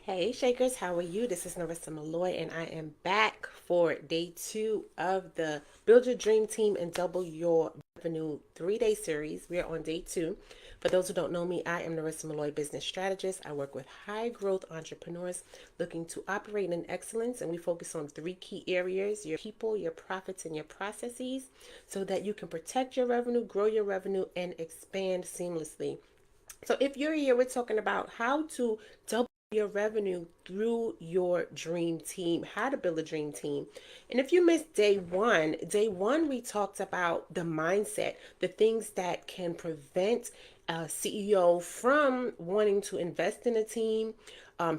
Hey Shakers, how are you? This is Narissa Malloy, and I am back for day 2 of the Build Your Dream Team and Double Your Revenue 3-day series. We are on day 2. For those who don't know me, I am Narissa Malloy, business strategist. I work with high growth entrepreneurs looking to operate in excellence, and we focus on 3 key areas: your people, your profits, and your processes, so that you can protect your revenue, grow your revenue, and expand seamlessly. So if you're here, we're talking about how to double your revenue through your dream team, how to build a dream team. And if you missed day one, we talked about the mindset, the things that can prevent a CEO from wanting to invest in a team,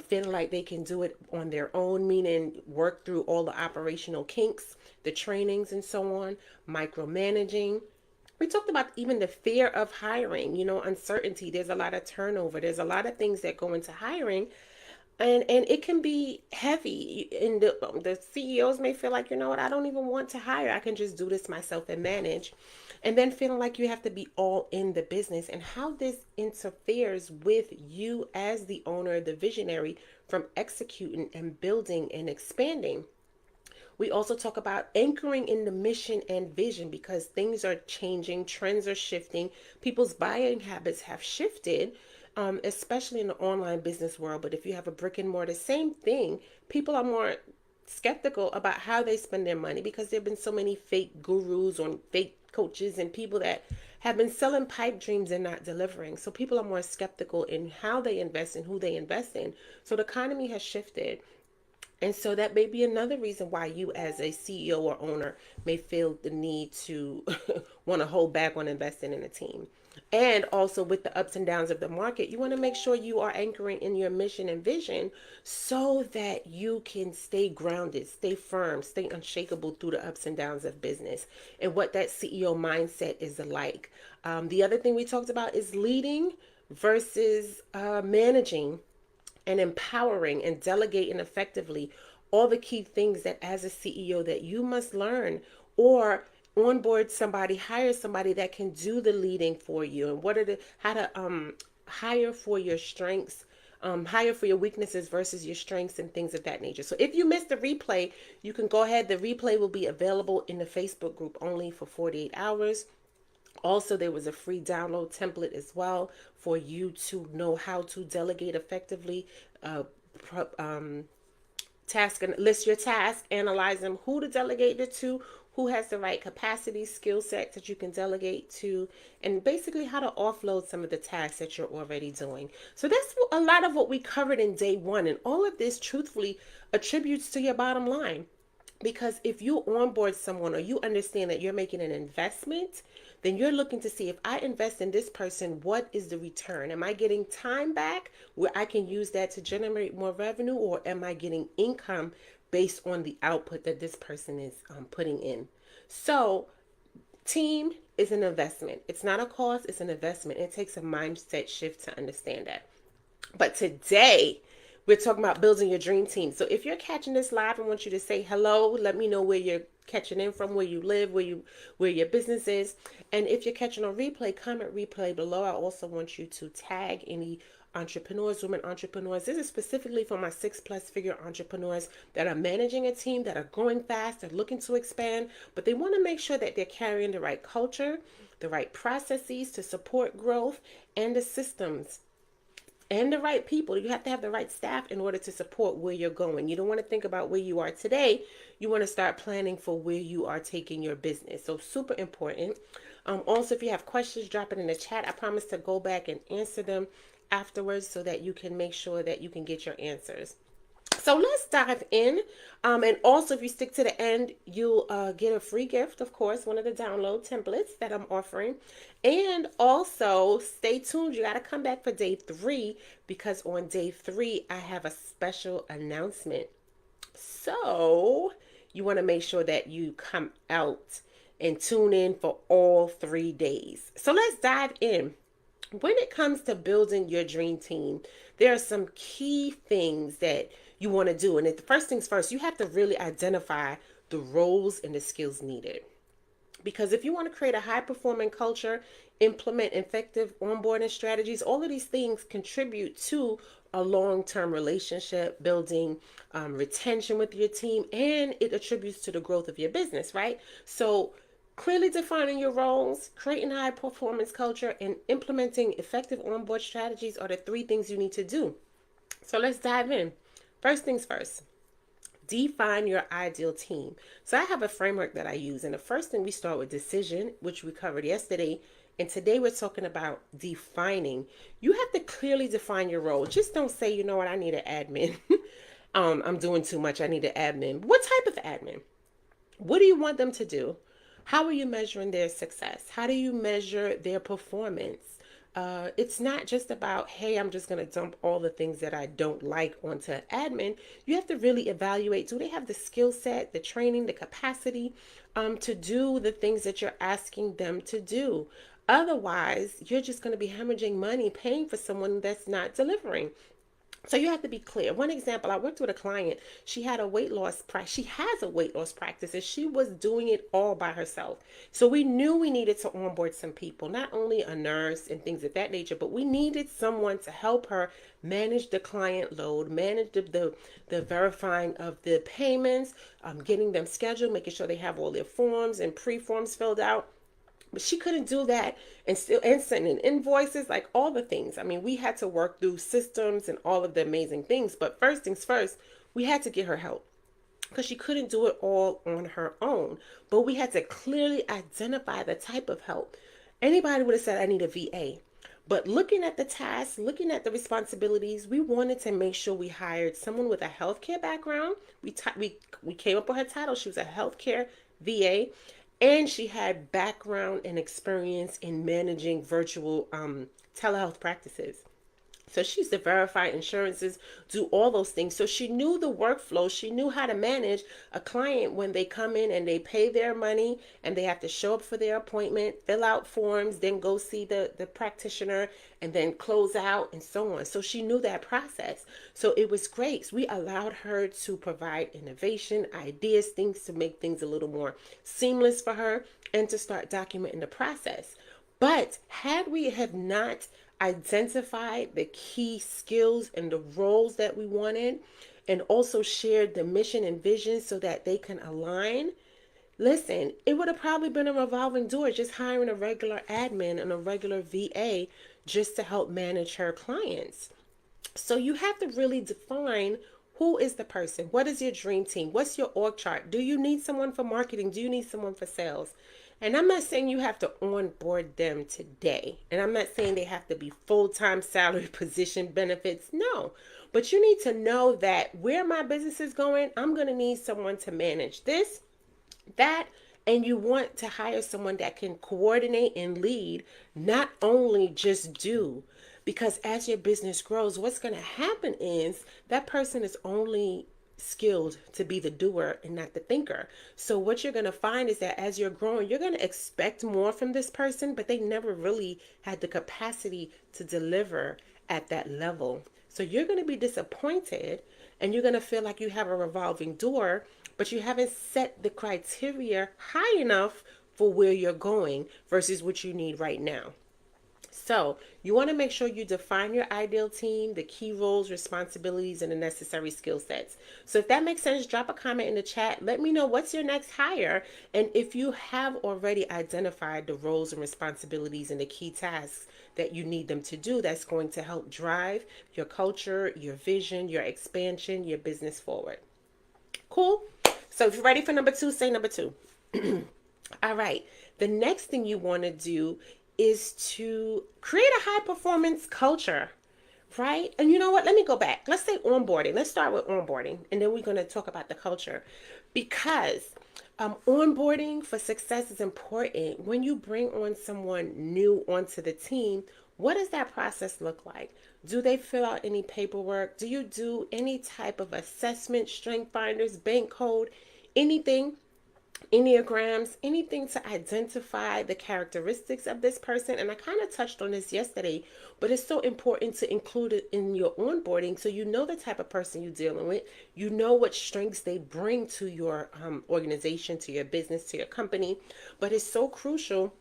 feeling like they can do it on their own, meaning work through all the operational kinks, the trainings, and so on, micromanaging. We talked about even the fear of hiring, uncertainty. There's a lot of turnover. There's a lot of things that go into hiring, and it can be heavy. And the CEOs may feel like, you know what, I don't even want to hire. I can just do this myself and manage. And then feeling like you have to be all in the business, and how this interferes with you as the owner, the visionary, from executing and building and expanding. We also talk about anchoring in the mission and vision, because things are changing, trends are shifting, people's buying habits have shifted, especially in the online business world. But if you have a brick and mortar, same thing. People are more skeptical about how they spend their money, because there have been so many fake gurus or fake coaches and people that have been selling pipe dreams and not delivering. So people are more skeptical in how they invest and who they invest in. So the economy has shifted, and so that may be another reason why you, as a CEO or owner, may feel the need to want to hold back on investing in a team. And also, with the ups and downs of the market, you want to make sure you are anchoring in your mission and vision, so that you can stay grounded, stay firm, stay unshakable through the ups and downs of business, and what that CEO mindset is like. The other thing we talked about is leading versus managing, and empowering and delegating effectively, all the key things that as a CEO that you must learn, or onboard somebody, hire somebody that can do the leading for you, and what are the how to hire for your strengths, hire for your weaknesses versus your strengths, and things of that nature. So if you missed the replay, you can go ahead. The replay will be available in the Facebook group only for 48 hours. Also, there was a free download template as well for you to know how to delegate effectively. Uh, Task and list your task, analyze them, who to delegate it to, who has the right capacity, skill set that you can delegate to, and basically how to offload some of the tasks that you're already doing. So that's a lot of what we covered in day one, and all of this truthfully attributes to your bottom line. Because if you onboard someone, or you understand that you're making an investment, then you're looking to see, if I invest in this person, what is the return? Am I getting time back where I can use that to generate more revenue, or am I getting income based on the output that this person is putting in? So, team is an investment. It's not a cost, it's an investment. It takes a mindset shift to understand that. But today, we're talking about building your dream team. So if you're catching this live, I want you to say hello. Let me know where you're catching in from, where you live, where your business is. And if you're catching on replay, comment replay below. I also want you to tag any entrepreneurs, women entrepreneurs. This is specifically for my 6+ figure entrepreneurs that are managing a team, that are growing fast, they're looking to expand, but they want to make sure that they're carrying the right culture, the right processes to support growth, and the systems and the right people. You have to have the right staff in order to support where you're going. You don't want to think about where you are today. You want to start planning for where you are taking your business. So super important. Also, if you have questions, drop it in the chat. I promise to go back and answer them afterwards, so that you can make sure that you can get your answers. So let's dive in. And also, if you stick to the end, you'll get a free gift, of course, one of the download templates that I'm offering. And also, stay tuned. You got to come back for day 3, because on day 3, I have a special announcement. So you want to make sure that you come out and tune in for all 3 days. So let's dive in. When it comes to building your dream team, there are some key things that you want to do. And the first things first, you have to really identify the roles and the skills needed. Because if you want to create a high performing culture, implement effective onboarding strategies, all of these things contribute to a long-term relationship, building retention with your team, and it attributes to the growth of your business, right? So clearly defining your roles, creating high performance culture, and implementing effective onboard strategies are the three things you need to do. So let's dive in. First things first, define your ideal team. So I have a framework that I use, and the first thing we start with decision, which we covered yesterday. And today we're talking about defining. You have to clearly define your role. Just don't say, you know what, I need an admin. I'm doing too much. I need an admin. What type of admin? What do you want them to do? How are you measuring their success? How do you measure their performance? It's not just about, hey, I'm just going to dump all the things that I don't like onto admin. You have to really evaluate, do they have the skill set, the training, the capacity to do the things that you're asking them to do? Otherwise, you're just going to be hemorrhaging money paying for someone that's not delivering. So you have to be clear. One example, I worked with a client. She had a weight loss practice. She has a weight loss practice, and she was doing it all by herself. So we knew we needed to onboard some people, not only a nurse and things of that nature, but we needed someone to help her manage the client load, manage the verifying of the payments, getting them scheduled, making sure they have all their forms and pre-forms filled out. But she couldn't do that and sending invoices, like all the things. I mean, we had to work through systems and all of the amazing things. But first things first, we had to get her help because she couldn't do it all on her own. But we had to clearly identify the type of help. Anybody would have said, I need a VA. But looking at the tasks, looking at the responsibilities, we wanted to make sure we hired someone with a healthcare background. We came up with her title. She was a healthcare VA, and she had background and experience in managing virtual telehealth practices. So she used to verify insurances, do all those things. So she knew the workflow. She knew how to manage a client when they come in and they pay their money and they have to show up for their appointment, fill out forms, then go see the practitioner and then close out and so on. So she knew that process. So it was great. We allowed her to provide innovation, ideas, things to make things a little more seamless for her and to start documenting the process. But had we have not identified the key skills and the roles that we wanted and also shared the mission and vision so that they can align, listen, it would have probably been a revolving door, just hiring a regular admin and a regular VA just to help manage her clients. So you have to really define who is the person. What is your dream team? What's your org chart? Do you need someone for marketing? Do you need someone for sales? And I'm not saying you have to onboard them today. And I'm not saying they have to be full-time salary position benefits. No. But you need to know that where my business is going, I'm going to need someone to manage this, that, and you want to hire someone that can coordinate and lead, not only just do. Because as your business grows, what's going to happen is that person is only skilled to be the doer and not the thinker. So what you're going to find is that as you're growing, you're going to expect more from this person, but they never really had the capacity to deliver at that level. So you're going to be disappointed and you're going to feel like you have a revolving door, but you haven't set the criteria high enough for where you're going versus what you need right now. So you want to make sure you define your ideal team, the key roles, responsibilities, and the necessary skill sets. So if that makes sense, drop a comment in the chat. Let me know what's your next hire. And if you have already identified the roles and responsibilities and the key tasks that you need them to do, that's going to help drive your culture, your vision, your expansion, your business forward. Cool? So if you're ready for number 2, say number 2. All right. The next thing you want to do is to create a high performance culture, right? And you know what? Let me go back. Let's say onboarding. Let's start with onboarding, and then we're going to talk about the culture. Because onboarding for success is important. When you bring on someone new onto the team, what does that process look like? Do they fill out any paperwork? Do you do any type of assessment, strength finders, bank code, anything? Enneagrams, anything to identify the characteristics of this person. And I kind of touched on this yesterday, but it's so important to include it in your onboarding so you know the type of person you're dealing with. You know what strengths they bring to your organization, to your business, to your company. But it's so crucial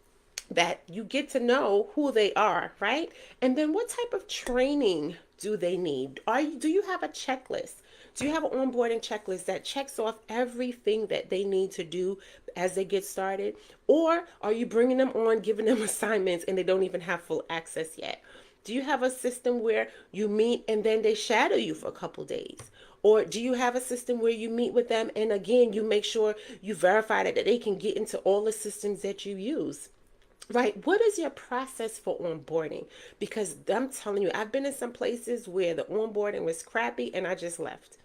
that you get to know who they are, right? And then what type of training do they need? Do you have a checklist? Do you have an onboarding checklist that checks off everything that they need to do as they get started? Or are you bringing them on, giving them assignments, and they don't even have full access yet? Do you have a system where you meet and then they shadow you for a couple days? Or do you have a system where you meet with them and again, you make sure you verify that they can get into all the systems that you use? Right? What is your process for onboarding? Because I'm telling you, I've been in some places where the onboarding was crappy and I just left.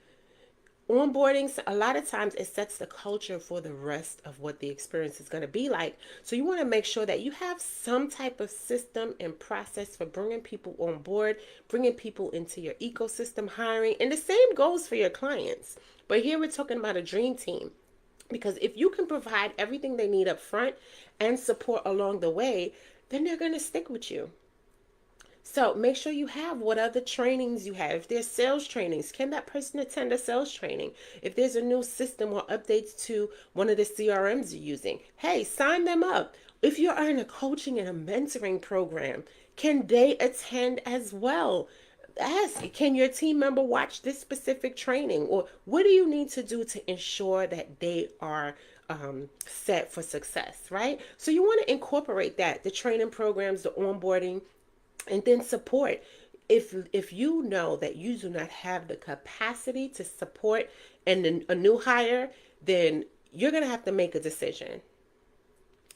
Onboarding, a lot of times it sets the culture for the rest of what the experience is going to be like. So you want to make sure that you have some type of system and process for bringing people on board, bringing people into your ecosystem, hiring, and the same goes for your clients. But here we're talking about a dream team. Because if you can provide everything they need up front and support along the way, then they're going to stick with you. So make sure you have what other trainings you have. If there's sales trainings, can that person attend a sales training? If there's a new system or updates to one of the CRMs you're using, hey, sign them up. If you're in a coaching and a mentoring program, can they attend as well? Ask, can your team member watch this specific training? Or what do you need to do to ensure that they are set for success, right? So you want to incorporate that, the training programs, the onboarding, and then support. If you know that you do not have the capacity to support a new hire, then you're going to have to make a decision.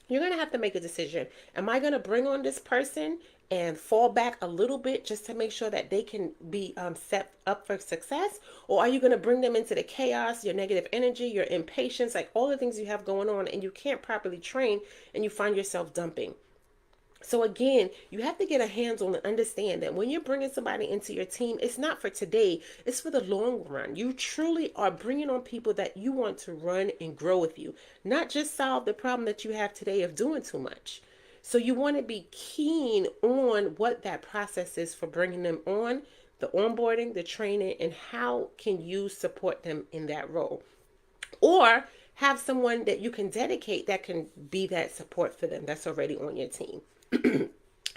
You're going to have to make a decision. Am I going to bring on this person and fall back a little bit just to make sure that they can be set up for success? Or are you going to bring them into the chaos, your negative energy, your impatience, like all the things you have going on, and you can't properly train and you find yourself dumping? So again, you have to get a hands-on and understand that when you're bringing somebody into your team, it's not for today, it's for the long run. You truly are bringing on people that you want to run and grow with you, not just solve the problem that you have today of doing too much. So you want to be keen on what that process is for bringing them on, the onboarding, the training, and how can you support them in that role. Or have someone that you can dedicate that can be that support for them that's already on your team.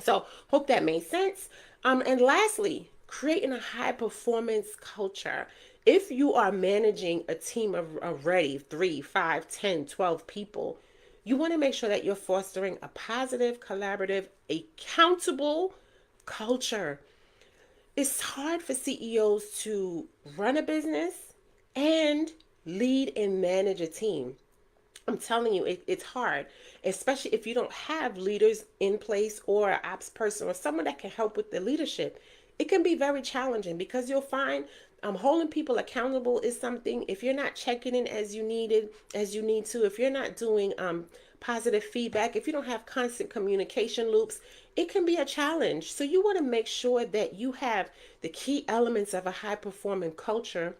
So hope that made sense. And lastly, creating a high performance culture. If you are managing a team of already 3, 5, 10, 12 people, you want to make sure that you're fostering a positive, collaborative, accountable culture. It's hard for CEOs to run a business and lead and manage a team. I'm telling you, it's hard, especially if you don't have leaders in place or an ops person or someone that can help with the leadership. It can be very challenging because you'll find holding people accountable is something. If you're not checking in as you need to, if you're not doing positive feedback, if you don't have constant communication loops, it can be a challenge. So you want to make sure that you have the key elements of a high performing culture,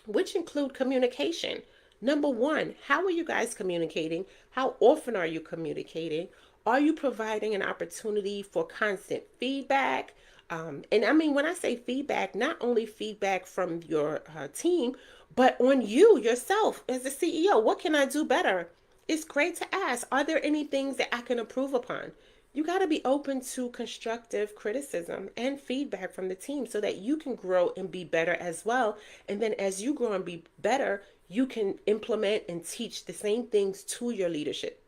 which include communication. Number one, how are you guys communicating? How often are you communicating? Are you providing an opportunity for constant feedback? And I mean, when I say feedback, not only feedback from your team, but on you yourself as a CEO. What can I do better? It's great to ask, are there any things that I can improve upon? You got to be open to constructive criticism and feedback from the team so that you can grow and be better as well. And then as you grow and be better, you can implement and teach the same things to your leadership,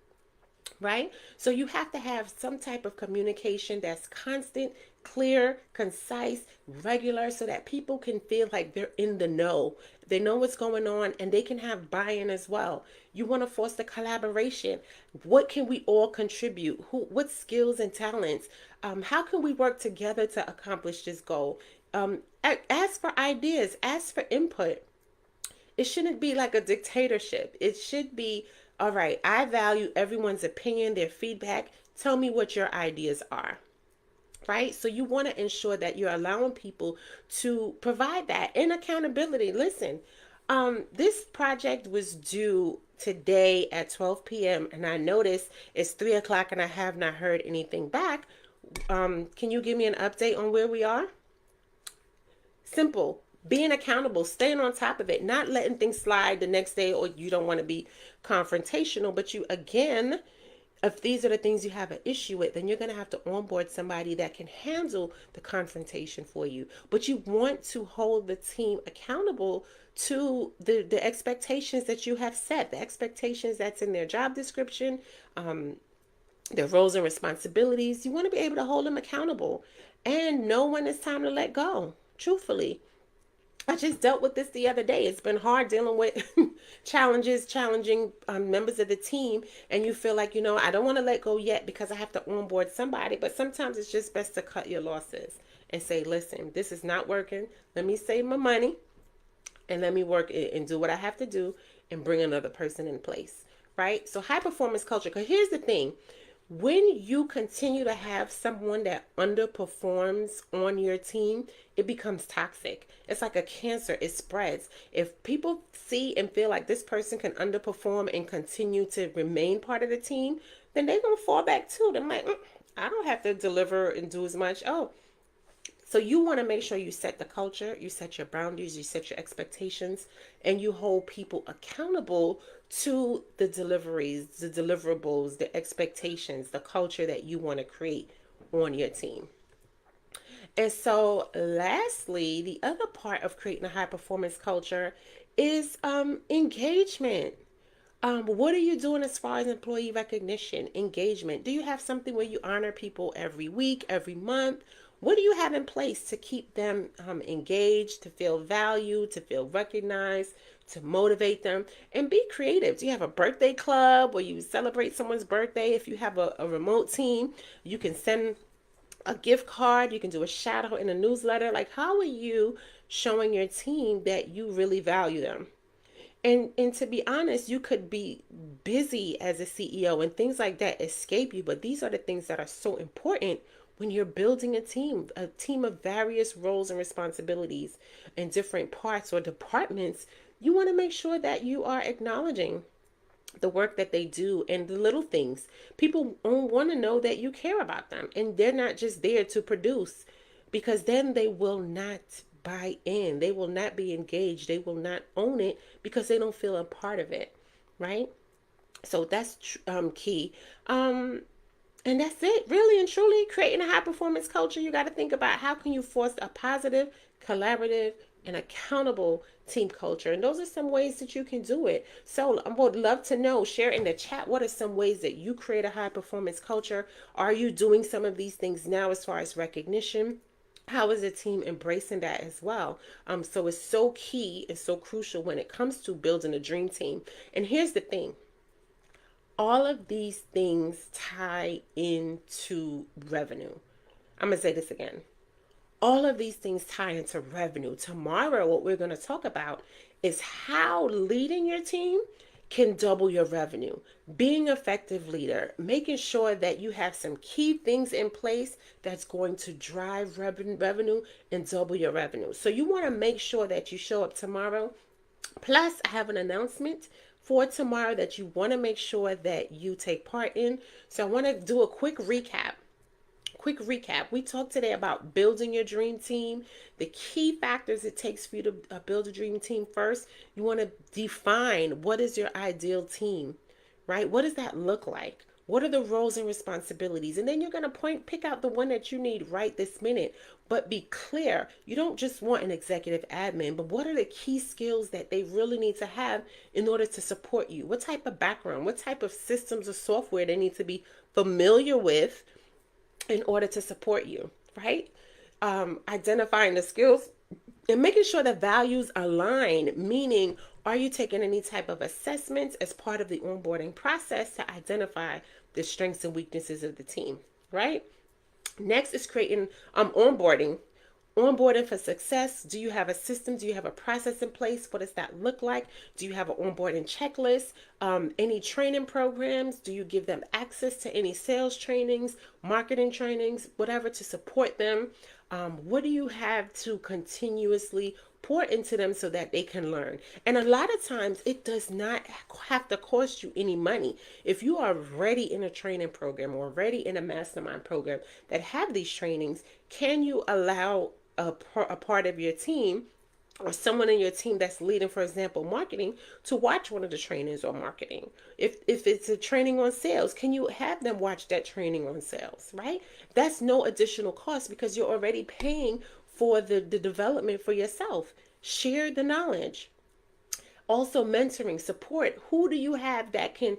right? So you have to have some type of communication that's constant, clear, concise, regular, so that people can feel like they're in the know. They know what's going on and they can have buy-in as well. You want to foster collaboration. What can we all contribute? What skills and talents? How can we work together to accomplish this goal? Ask for ideas, ask for input. It shouldn't be like a dictatorship. It should be, all right, I value everyone's opinion, their feedback. Tell me what your ideas are, right? So you want to ensure that you're allowing people to provide that and accountability. Listen, this project was due today at 12 p.m. and I noticed it's 3 o'clock and I have not heard anything back. Can you give me an update on where we are? Simple. Being accountable, staying on top of it, not letting things slide the next day, or you don't want to be confrontational, but you again If these are the things you have an issue with, then you're going to have to onboard somebody that can handle the confrontation for you. But you want to hold the team accountable to the expectations that you have set, the expectations that's in their job description, their roles and responsibilities. You want to be able to hold them accountable and know when it's time to let go, truthfully. I just dealt with this the other day. It's been hard dealing with challenging members of the team, and you feel like, I don't want to let go yet because I have to onboard somebody. But sometimes it's just best to cut your losses and say, listen, this is not working. Let me save my money and let me work it and do what I have to do and bring another person in place, right? So high performance culture, because here's the thing. When you continue to have someone that underperforms on your team, it becomes toxic. It's like a cancer, it spreads. If people see and feel like this person can underperform and continue to remain part of the team, then they're going to fall back too. They're like, I don't have to deliver and do as much. Oh, so you want to make sure you set the culture, you set your boundaries, you set your expectations, and you hold people accountable to the deliveries, the deliverables, the expectations, the culture that you want to create on your team. And so, lastly, the other part of creating a high performance culture is engagement. What are you doing as far as employee recognition, engagement? Do you have something where you honor people every week, every month? What do you have in place to keep them engaged, to feel valued, to feel recognized, to motivate them? And be creative. Do you have a birthday club where you celebrate someone's birthday? If you have a remote team, you can send a gift card, you can do a shout out in a newsletter. Like, how are you showing your team that you really value them? And to be honest, you could be busy as a CEO and things like that escape you, but these are the things that are so important when you're building a team of various roles and responsibilities in different parts or departments. You want to make sure that you are acknowledging the work that they do and the little things. People want to know that you care about them and they're not just there to produce, because then they will not buy in. They will not be engaged. They will not own it because they don't feel a part of it, right? So that's key. And that's it, really and truly. Creating a high performance culture, you got to think about how can you foster a positive, collaborative, and accountable team culture. And those are some ways that you can do it. So I would love to know, share in the chat, what are some ways that you create a high performance culture? Are you doing some of these things now as far as recognition? How is the team embracing that as well? So it's so key, it's so crucial when it comes to building a dream team. And here's the thing. All of these things tie into revenue. I'm going to say this again. All of these things tie into revenue. Tomorrow, what we're going to talk about is how leading your team can double your revenue. Being an effective leader, making sure that you have some key things in place that's going to drive revenue and double your revenue. So you want to make sure that you show up tomorrow. Plus, I have an announcement for tomorrow that you want to make sure that you take part in. So I want to do a quick recap. We talked today about building your dream team, the key factors it takes for you to build a dream team. First, you want to define what is your ideal team, right? What does that look like? What are the roles and responsibilities? And then you're going to pick out the one that you need right this minute. But be clear, you don't just want an executive admin, but what are the key skills that they really need to have in order to support you? What type of background, what type of systems or software they need to be familiar with in order to support you, right? Identifying the skills and making sure the values align, meaning, are you taking any type of assessments as part of the onboarding process to identify the strengths and weaknesses of the team, right? Next is creating onboarding. Onboarding for success. Do you have a system? Do you have a process in place? What does that look like? Do you have an onboarding checklist? Any training programs? Do you give them access to any sales trainings, marketing trainings, whatever to support them? What do you have to continuously pour into them so that they can learn? And a lot of times it does not have to cost you any money. If you are already in a training program or already in a mastermind program that have these trainings, can you allow a part of your team or someone in your team that's leading, for example, marketing, to watch one of the trainings on marketing. If it's a training on sales, can you have them watch that training on sales, right? That's no additional cost because you're already paying for the development for yourself. Share the knowledge. Also, mentoring, support. Who do you have that can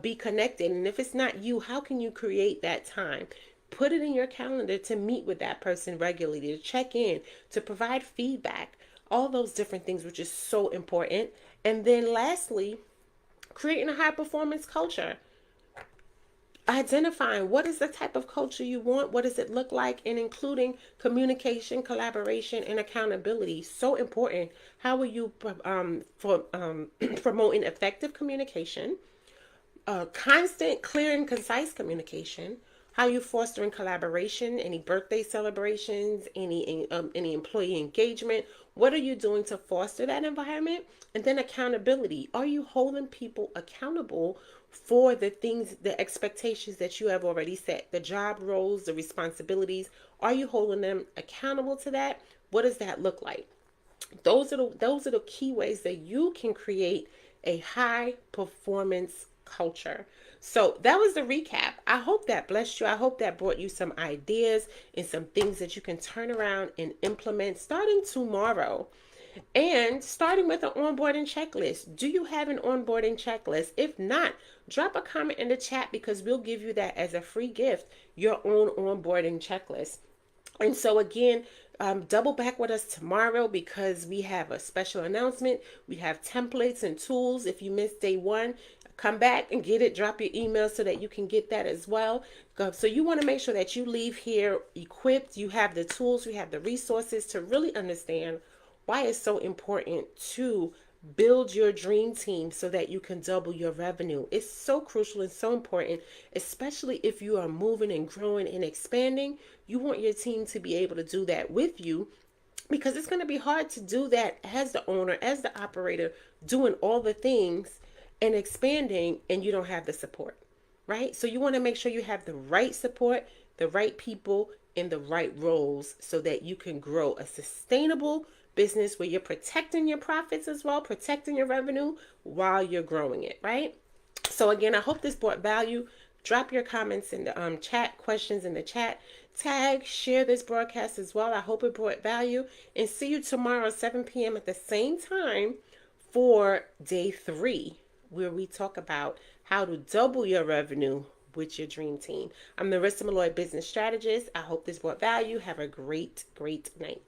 be connected? And if it's not you, how can you create that time? Put it in your calendar to meet with that person regularly, to check in, to provide feedback, all those different things, which is so important. And then lastly, creating a high performance culture. Identifying what is the type of culture you want, what does it look like, and including communication, collaboration, and accountability. So important. How are you promoting effective communication, constant, clear, and concise communication? How you fostering collaboration? Any birthday celebrations? Any employee engagement? What are you doing to foster that environment? And then accountability. Are you holding people accountable for the things, the expectations that you have already set? The job roles, the responsibilities. Are you holding them accountable to that? What does that look like? Those are the key ways that you can create a high performance culture. So that was the recap. I hope that blessed you. I hope that brought you some ideas and some things that you can turn around and implement starting tomorrow. And starting with an onboarding checklist. Do you have an onboarding checklist? If not, drop a comment in the chat because we'll give you that as a free gift, your own onboarding checklist. And so again, double back with us tomorrow because we have a special announcement. We have templates and tools. If you missed day one, come back and get it. Drop your email so that you can get that as well. So you want to make sure that you leave here equipped. You have the tools, you have the resources to really understand why it's so important to build your dream team so that you can double your revenue. It's so crucial and so important, especially if you are moving and growing and expanding. You want your team to be able to do that with you because it's going to be hard to do that as the owner, as the operator, doing all the things and expanding and you don't have the support, right? So you want to make sure you have the right support, the right people in the right roles so that you can grow a sustainable business where you're protecting your profits as well, protecting your revenue while you're growing it, right? So again, I hope this brought value. Drop your comments in the chat, questions in the chat. Tag, share this broadcast as well. I hope it brought value. And see you tomorrow, 7 p.m. at the same time for day 3, where we talk about how to double your revenue with your dream team. I'm Narissa Malloy, business strategist. I hope this brought value. Have a great, great night.